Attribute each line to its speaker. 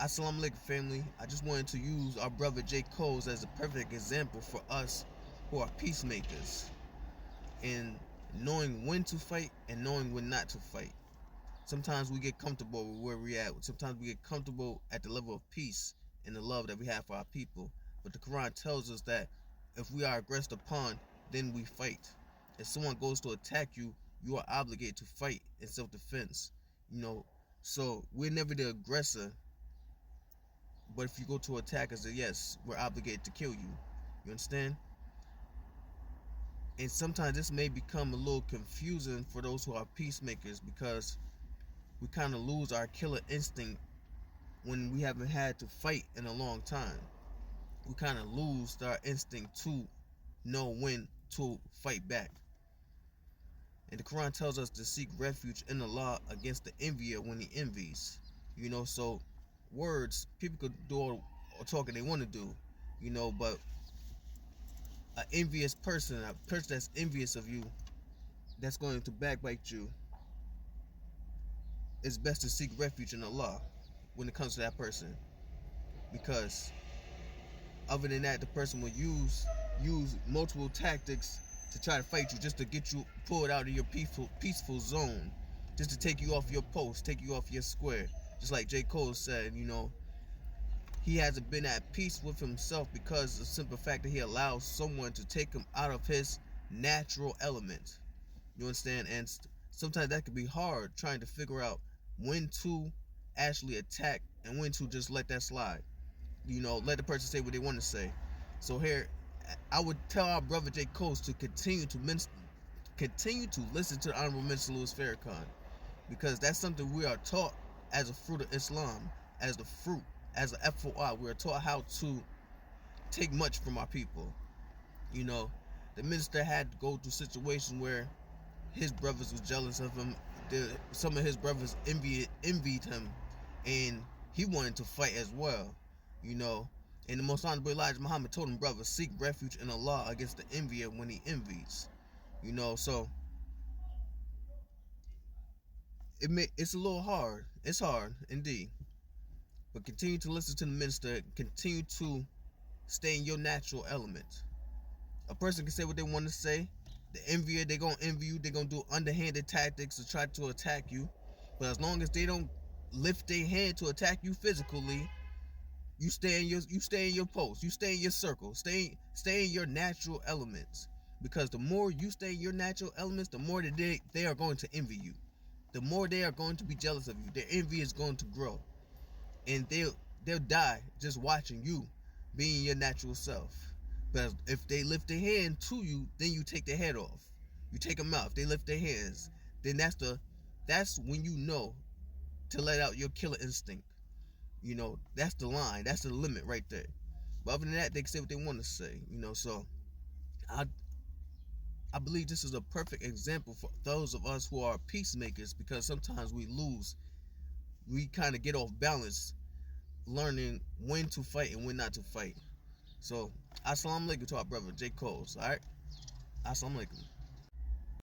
Speaker 1: Assalamu alaikum, family. I just wanted to use our brother J. Coles as a perfect example for us who are peacemakers in knowing when to fight and knowing when not to fight. Sometimes we get comfortable with where we're at. Sometimes we get comfortable at the level of peace and the love that we have for our people. But the Quran tells us that if we are aggressed upon, then we fight. If someone goes to attack you, you are obligated to fight in self-defense. So we're never the aggressor. But if you go to attack us, yes, we're obligated to kill you. You understand? And sometimes this may become a little confusing for those who are peacemakers because we kind of lose our killer instinct when we haven't had to fight in a long time. We kind of lose our instinct to know when to fight back. And the Quran tells us to seek refuge in Allah against the envier when he envies. So words, people could do all talking they want to do, but an envious person, a person that's envious of you, that's going to backbite you, it's best to seek refuge in Allah when it comes to that person, because other than that, the person will use multiple tactics to try to fight you, just to get you pulled out of your peaceful zone, just to take you off your post, take you off your square. Just like J. Cole said, he hasn't been at peace with himself because of the simple fact that he allows someone to take him out of his natural element. You understand? And sometimes that can be hard, trying to figure out when to actually attack and when to just let that slide. Let the person say what they want to say. So here, I would tell our brother J. Cole to continue to listen to the Honorable Minister Louis Farrakhan, because that's something we are taught as a fruit of Islam, as an FOI. We are taught how to take much from our people. The minister had to go through situations where his brothers was jealous of him. Some of his brothers envied him, and he wanted to fight as well. And the Most Honorable Elijah Muhammad told him, brother, seek refuge in Allah against the envier when he envies. So it's a little hard. It's hard indeed. But continue to listen to the minister. Continue to stay in your natural element. A person can say what they want to say. The envier, they're going to envy you. They're going to do underhanded tactics to try to attack you. But as long as they don't lift their hand to attack you physically, you stay in your post. You stay in your circle. Stay in your natural elements. Because the more you stay in your natural elements, the more that they are going to envy you. The more they are going to be jealous of you. Their envy is going to grow. And they'll die just watching you being your natural self. But if they lift their hand to you, then you take their head off. You take them out. If they lift their hands, then that's when you know to let out your killer instinct. That's the line. That's the limit right there. But other than that, they can say what they want to say. So I believe this is a perfect example for those of us who are peacemakers, because sometimes we kind of get off balance learning when to fight and when not to fight. So, assalamu alaikum to our brother J. Coles, alright? Assalamu alaikum.